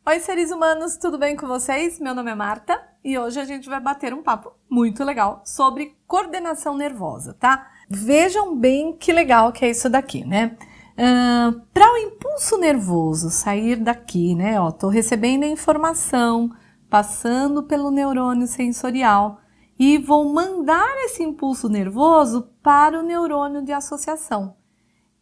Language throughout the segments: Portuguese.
Oi, seres humanos, tudo bem com vocês? Meu nome é Marta e hoje a gente vai bater um papo muito legal sobre coordenação nervosa, tá? Vejam bem que legal que é isso daqui, né? Para o impulso nervoso sair daqui, né? Tô recebendo a informação, passando pelo neurônio sensorial e vou mandar esse impulso nervoso para o neurônio de associação.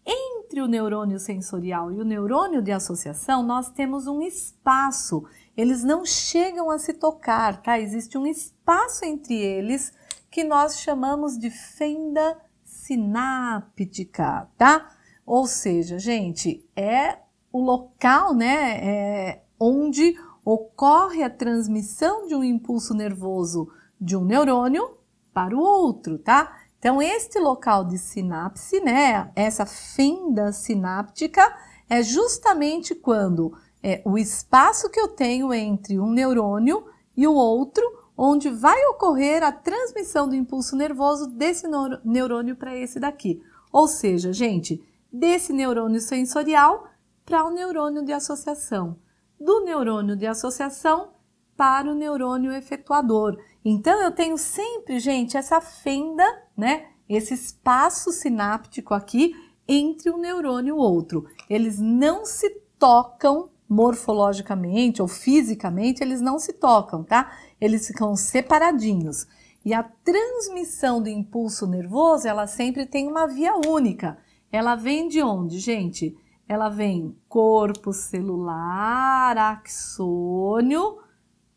Entre o neurônio sensorial e o neurônio de associação, nós temos um espaço. Eles não chegam a se tocar, tá? Existe um espaço entre eles que nós chamamos de fenda sináptica, tá? Ou seja, gente, é o local, né, onde ocorre a transmissão de um impulso nervoso de um neurônio para o outro, tá? Então, este local de sinapse, né, essa fenda sináptica, é justamente quando o espaço que eu tenho entre um neurônio e o outro, onde vai ocorrer a transmissão do impulso nervoso desse neurônio para esse daqui. Ou seja, gente, desse neurônio sensorial para o neurônio de associação. Do neurônio de associação para o neurônio efetuador. Então, eu tenho sempre, gente, essa fenda, né? Esse espaço sináptico aqui entre um neurônio e o outro. Eles não se tocam morfologicamente ou fisicamente, eles não se tocam, tá? Eles ficam separadinhos. E a transmissão do impulso nervoso, ela sempre tem uma via única. Ela vem de onde, gente? Ela vem corpo celular, axônio,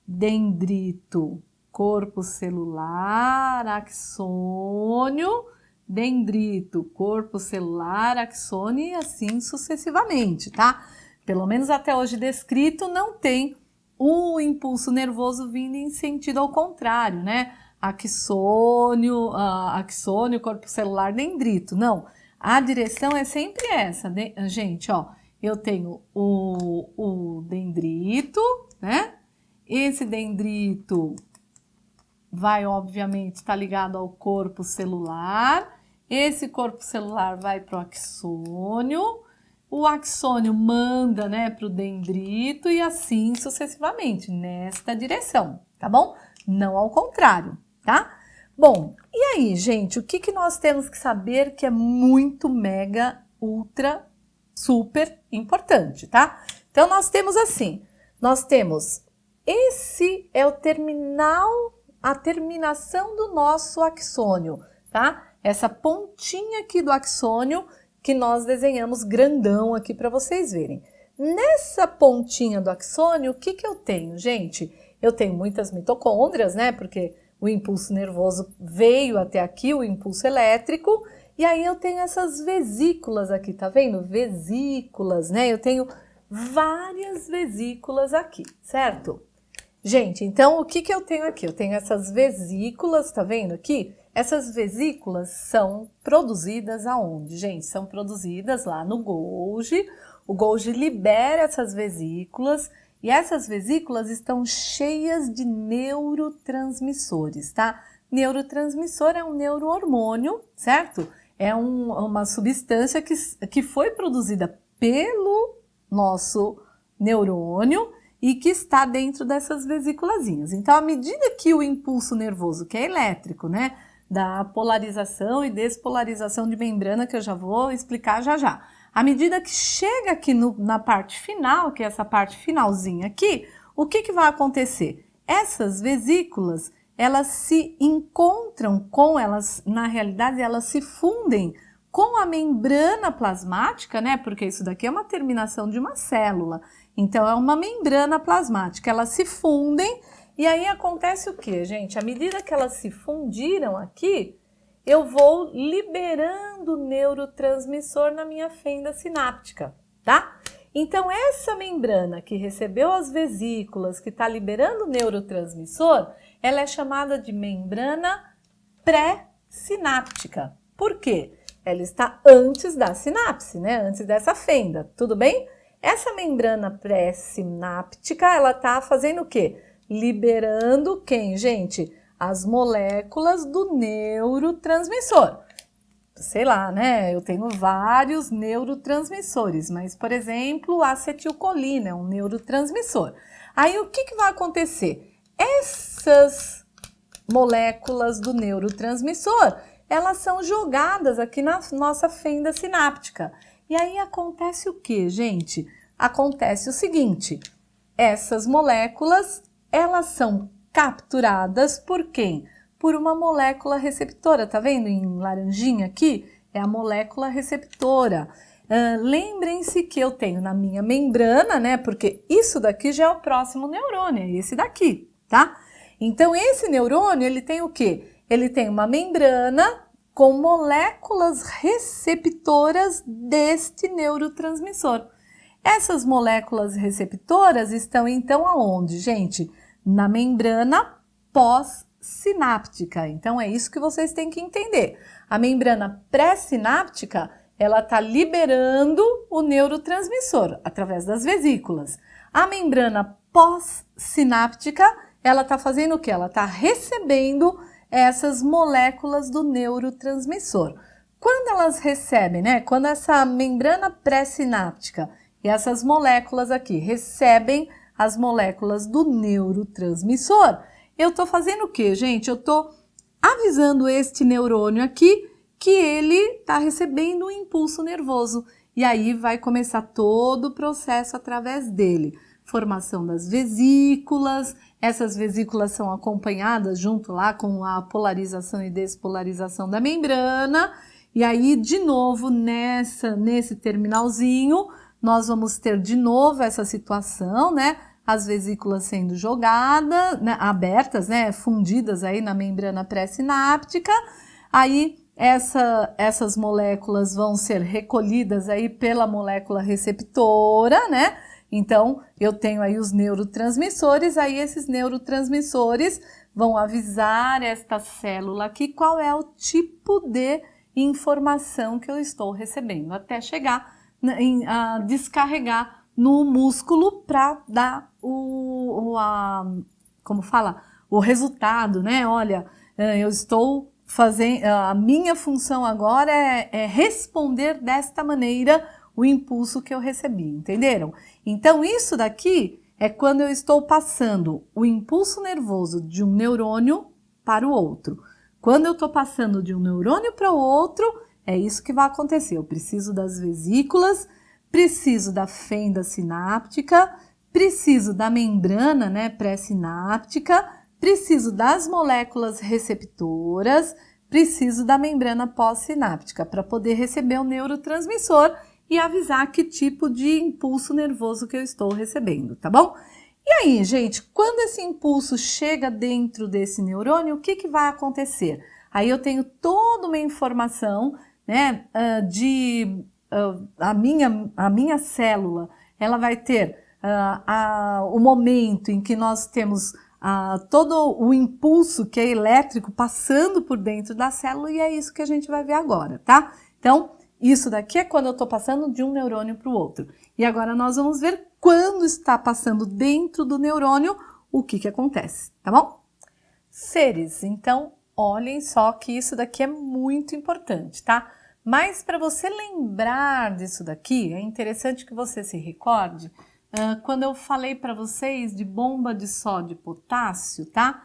dendrito, corpo celular, axônio, dendrito, corpo celular, axônio e assim sucessivamente, tá? Pelo menos até hoje descrito, não tem o impulso nervoso vindo em sentido ao contrário, né? Axônio, corpo celular, dendrito, não. A direção é sempre essa, né? Gente, ó, eu tenho o dendrito, né? Esse dendrito vai, obviamente, estar ligado ao corpo celular. Esse corpo celular vai para o axônio. O axônio manda, né, para o dendrito e assim sucessivamente, nesta direção, tá bom? Não ao contrário, tá? Bom, e aí, gente, o que nós temos que saber que é muito, mega, ultra, super importante, tá? Então, nós temos assim, nós temos... Esse é o a terminação do nosso axônio, tá? Essa pontinha aqui do axônio que nós desenhamos grandão aqui para vocês verem. Nessa pontinha do axônio, o que eu tenho, gente? Eu tenho muitas mitocôndrias, né? Porque o impulso nervoso veio até aqui, o impulso elétrico, e aí eu tenho essas vesículas aqui, tá vendo? Vesículas, né? Eu tenho várias vesículas aqui, certo? Gente, então o que eu tenho aqui? Eu tenho essas vesículas, tá vendo aqui? Essas vesículas são produzidas aonde, gente? São produzidas lá no Golgi. O Golgi libera essas vesículas e essas vesículas estão cheias de neurotransmissores, tá? Neurotransmissor é um neurohormônio, certo? É uma substância que foi produzida pelo nosso neurônio e que está dentro dessas vesículazinhas. Então, à medida que o impulso nervoso, que é elétrico, né, da polarização e despolarização de membrana, que eu já vou explicar já já, à medida que chega aqui na parte final, que é essa parte finalzinha aqui, o que vai acontecer? Essas vesículas, elas se encontram com elas, na realidade, elas se fundem com a membrana plasmática, né? Porque isso daqui é uma terminação de uma célula. Então, é uma membrana plasmática. Elas se fundem e aí acontece o quê, gente? À medida que elas se fundiram aqui, eu vou liberando neurotransmissor na minha fenda sináptica, tá? Então, essa membrana que recebeu as vesículas, que está liberando neurotransmissor, ela é chamada de membrana pré-sináptica. Por quê? Ela está antes da sinapse, né? Antes dessa fenda, tudo bem? Essa membrana pré-sináptica, ela está fazendo o quê? Liberando quem, gente? As moléculas do neurotransmissor. sei lá, né? Eu tenho vários neurotransmissores, mas, por exemplo, a acetilcolina é um neurotransmissor. Aí, o que vai acontecer? Essas moléculas do neurotransmissor, elas são jogadas aqui na nossa fenda sináptica. E aí acontece o que, gente? Acontece o seguinte, essas moléculas, elas são capturadas por quem? Por uma molécula receptora, tá vendo em laranjinha aqui? É a molécula receptora. Lembrem-se que eu tenho na minha membrana, né? Porque isso daqui já é o próximo neurônio, é esse daqui, tá? Então, esse neurônio, ele tem o quê? Ele tem uma membrana com moléculas receptoras deste neurotransmissor. Essas moléculas receptoras estão, então, aonde, gente? Na membrana pós-sináptica. Então, é isso que vocês têm que entender. A membrana pré-sináptica, ela está liberando o neurotransmissor através das vesículas. A membrana pós-sináptica, ela está fazendo o quê? Ela está recebendo essas moléculas do neurotransmissor. Quando elas recebem, né? Quando essa membrana pré-sináptica e essas moléculas aqui recebem as moléculas do neurotransmissor, eu estou fazendo o quê, gente? Eu estou avisando este neurônio aqui que ele está recebendo um impulso nervoso. E aí vai começar todo o processo através dele. Formação das vesículas, essas vesículas são acompanhadas junto lá com a polarização e despolarização da membrana. E aí, de novo, nesse terminalzinho, nós vamos ter de novo essa situação, né? As vesículas sendo jogadas, né? Abertas, né? Fundidas aí na membrana pré-sináptica. Aí, essas moléculas vão ser recolhidas aí pela molécula receptora, né? Então, eu tenho aí os neurotransmissores, aí esses neurotransmissores vão avisar esta célula aqui qual é o tipo de informação que eu estou recebendo, até chegar a descarregar no músculo para dar o resultado, né? Olha, eu estou fazendo, a minha função agora é responder desta maneira o impulso que eu recebi, entenderam? Então, isso daqui é quando eu estou passando o impulso nervoso de um neurônio para o outro. Quando eu estou passando de um neurônio para o outro, é isso que vai acontecer. Eu preciso das vesículas, preciso da fenda sináptica, preciso da membrana, né, pré-sináptica, preciso das moléculas receptoras, preciso da membrana pós-sináptica para poder receber o neurotransmissor e avisar que tipo de impulso nervoso que eu estou recebendo, tá bom? E aí, gente, quando esse impulso chega dentro desse neurônio, o que vai acontecer? Aí eu tenho toda uma informação, né, a minha célula, ela vai ter o momento em que nós temos todo o impulso que é elétrico passando por dentro da célula e é isso que a gente vai ver agora, tá? Então, isso daqui é quando eu estou passando de um neurônio para o outro. E agora nós vamos ver quando está passando dentro do neurônio o que acontece, tá bom? Seres, então, olhem só que isso daqui é muito importante, tá? Mas para você lembrar disso daqui, é interessante que você se recorde quando eu falei para vocês de bomba de sódio e potássio, tá?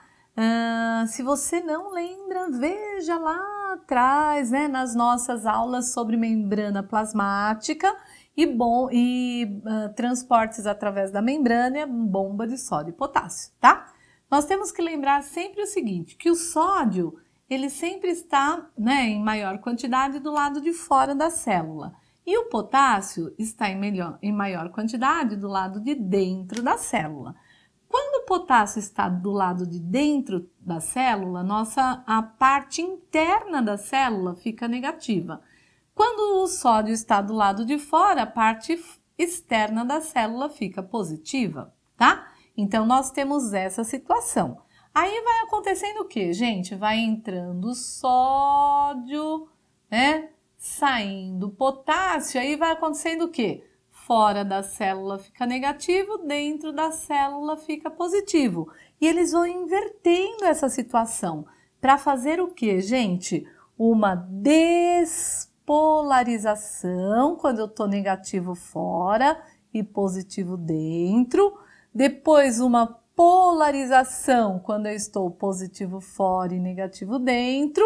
Se você não lembra, veja lá atrás, né, nas nossas aulas sobre membrana plasmática e transportes através da membrana, bomba de sódio e potássio, tá? Nós temos que lembrar sempre o seguinte, que o sódio, ele sempre está, né, em maior quantidade do lado de fora da célula. E o potássio está em maior quantidade do lado de dentro da célula. Quando o potássio está do lado de dentro da célula, a parte interna da célula fica negativa. Quando o sódio está do lado de fora, a parte externa da célula fica positiva, tá? Então, nós temos essa situação. Aí vai acontecendo o quê, gente? Vai entrando sódio, né? Saindo potássio, aí vai acontecendo o quê? Fora da célula fica negativo, dentro da célula fica positivo. E eles vão invertendo essa situação para fazer o quê, gente? uma despolarização, quando eu estou negativo fora e positivo dentro. Depois, uma polarização, quando eu estou positivo fora e negativo dentro.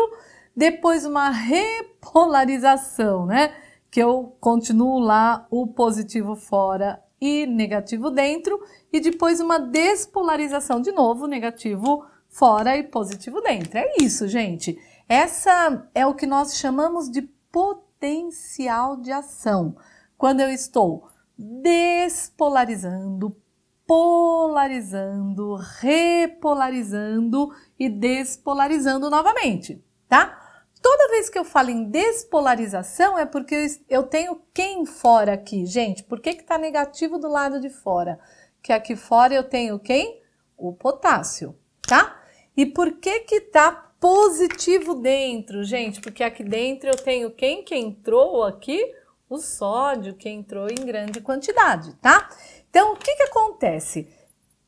Depois, uma repolarização, né? Que eu continuo lá o positivo fora e negativo dentro. E depois, uma despolarização de novo, negativo fora e positivo dentro. É isso, gente. Essa é o que nós chamamos de potencial de ação. Quando eu estou despolarizando, polarizando, repolarizando e despolarizando novamente, tá? Toda vez que eu falo em despolarização é porque eu tenho quem fora aqui, gente? Por que está negativo do lado de fora? Que aqui fora eu tenho quem? O potássio, tá? E por que está positivo dentro, gente? Porque aqui dentro eu tenho quem que entrou aqui? O sódio que entrou em grande quantidade, tá? Então, o que acontece?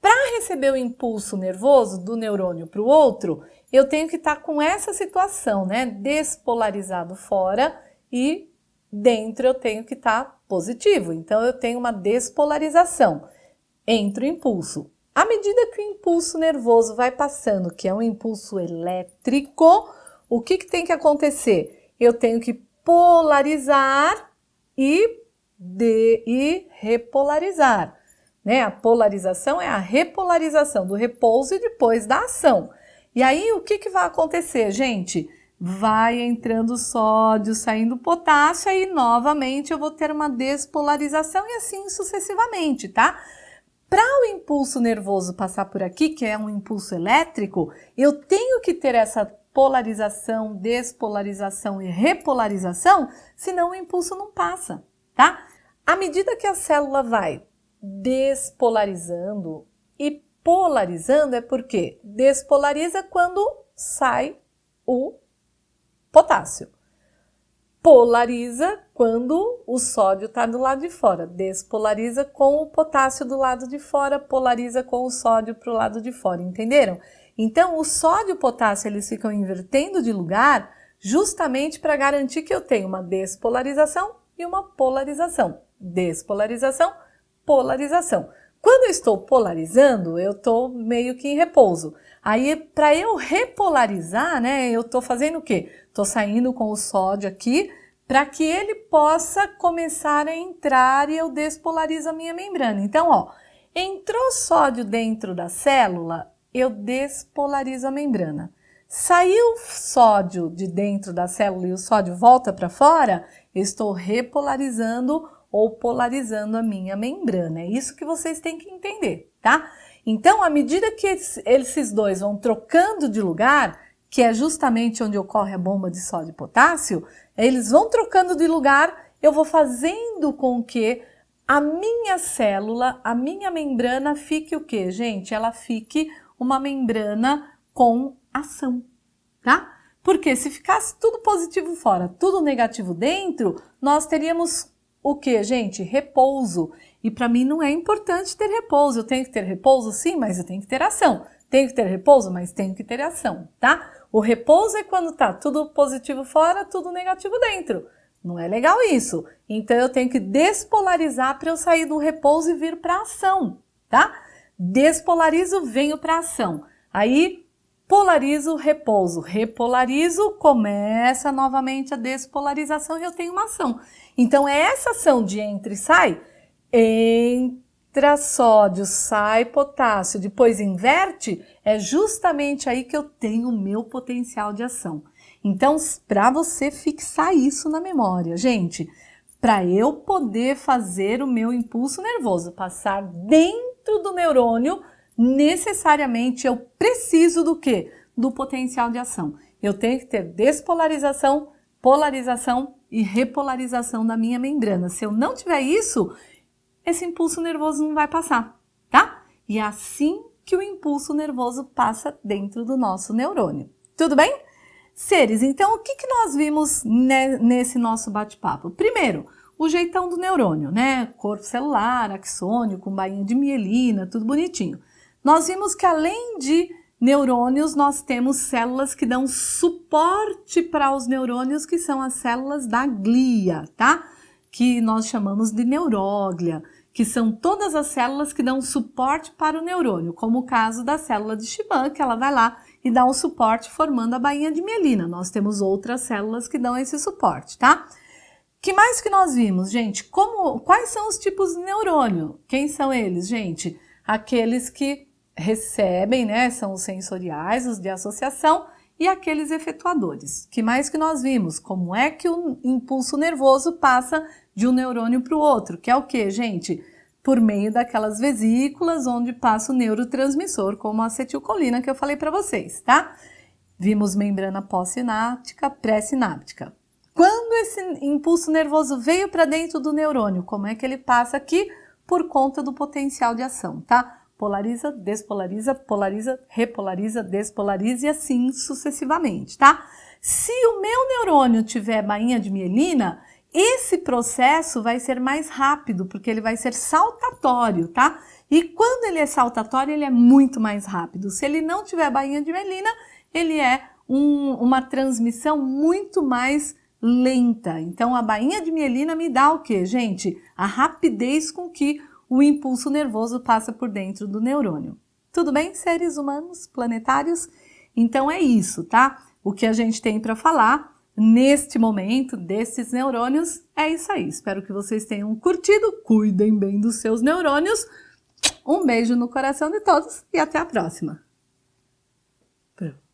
Para receber o impulso nervoso do neurônio para o outro, eu tenho que estar com essa situação, né? Despolarizado fora e dentro eu tenho que estar positivo. Então, eu tenho uma despolarização entre o impulso. À medida que o impulso nervoso vai passando, que é um impulso elétrico, o que tem que acontecer? Eu tenho que polarizar e repolarizar. Né? A polarização é a repolarização do repouso e depois da ação. E aí, o que vai acontecer, gente? Vai entrando sódio, saindo potássio, aí novamente eu vou ter uma despolarização e assim sucessivamente, tá? Para o impulso nervoso passar por aqui, que é um impulso elétrico, eu tenho que ter essa polarização, despolarização e repolarização, senão o impulso não passa, tá? À medida que a célula vai despolarizando e polarizando, é porque despolariza quando sai o potássio. Polariza quando o sódio está do lado de fora. Despolariza com o potássio do lado de fora, polariza com o sódio para o lado de fora, entenderam? Então, o sódio e o potássio eles ficam invertendo de lugar justamente para garantir que eu tenho uma despolarização e uma polarização. Despolarização, polarização. Quando eu estou polarizando, eu estou meio que em repouso. Aí, para eu repolarizar, né, eu estou fazendo o quê? Estou saindo com o sódio aqui para que ele possa começar a entrar e eu despolarizo a minha membrana. Então, ó, entrou sódio dentro da célula, eu despolarizo a membrana. Saiu sódio de dentro da célula e o sódio volta para fora, eu estou repolarizando ou polarizando a minha membrana. É isso que vocês têm que entender, tá? Então, à medida que esses dois vão trocando de lugar, que é justamente onde ocorre a bomba de sódio e potássio, eles vão trocando de lugar, eu vou fazendo com que a minha célula, a minha membrana fique o quê, gente? Ela fique uma membrana com ação, tá? Porque se ficasse tudo positivo fora, tudo negativo dentro, nós teríamos o que, gente? Repouso. E para mim não é importante ter repouso. Eu tenho que ter repouso, sim, mas eu tenho que ter ação. Tenho que ter repouso, mas tenho que ter ação, tá? O repouso é quando tá tudo positivo fora, tudo negativo dentro. Não é legal isso. Então eu tenho que despolarizar para eu sair do repouso e vir para a ação, tá? Despolarizo, venho para a ação. Aí polarizo, repouso. Repolarizo, começa novamente a despolarização e eu tenho uma ação. Então, é essa ação de entra e sai, entra sódio, sai potássio, depois inverte, é justamente aí que eu tenho o meu potencial de ação. Então, para você fixar isso na memória, gente, para eu poder fazer o meu impulso nervoso passar dentro do neurônio, necessariamente eu preciso do quê? Do potencial de ação. Eu tenho que ter despolarização, polarização e repolarização da minha membrana. Se eu não tiver isso, esse impulso nervoso não vai passar, tá? E é assim que o impulso nervoso passa dentro do nosso neurônio. Tudo bem? Seres, então o que nós vimos nesse nosso bate-papo? Primeiro, o jeitão do neurônio, né? Corpo celular, axônio, com bainha de mielina, tudo bonitinho. Nós vimos que além de neurônios, nós temos células que dão suporte para os neurônios, que são as células da glia, tá? Que nós chamamos de neuróglia, que são todas as células que dão suporte para o neurônio, como o caso da célula de Schwann, que ela vai lá e dá um suporte formando a bainha de mielina. Nós temos outras células que dão esse suporte, tá? Que mais que nós vimos, gente? Quais são os tipos de neurônio? Quem são eles, gente? Aqueles que recebem, né? São os sensoriais, os de associação e aqueles efetuadores. Que mais que nós vimos? Como é que o impulso nervoso passa de um neurônio para o outro? Que é o que, gente? Por meio daquelas vesículas onde passa o neurotransmissor, como a acetilcolina que eu falei para vocês, tá? Vimos membrana pós-sináptica, pré-sináptica. Quando esse impulso nervoso veio para dentro do neurônio, como é que ele passa aqui? Por conta do potencial de ação, tá? Polariza, despolariza, polariza, repolariza, despolariza e assim sucessivamente, tá? Se o meu neurônio tiver bainha de mielina, esse processo vai ser mais rápido, porque ele vai ser saltatório, tá? E quando ele é saltatório, ele é muito mais rápido. Se ele não tiver bainha de mielina, ele é uma transmissão muito mais lenta. Então, a bainha de mielina me dá o quê, gente? A rapidez com que o impulso nervoso passa por dentro do neurônio. Tudo bem, seres humanos, planetários? Então é isso, tá? O que a gente tem para falar neste momento desses neurônios é isso aí. Espero que vocês tenham curtido. Cuidem bem dos seus neurônios. Um beijo no coração de todos e até a próxima. Pronto.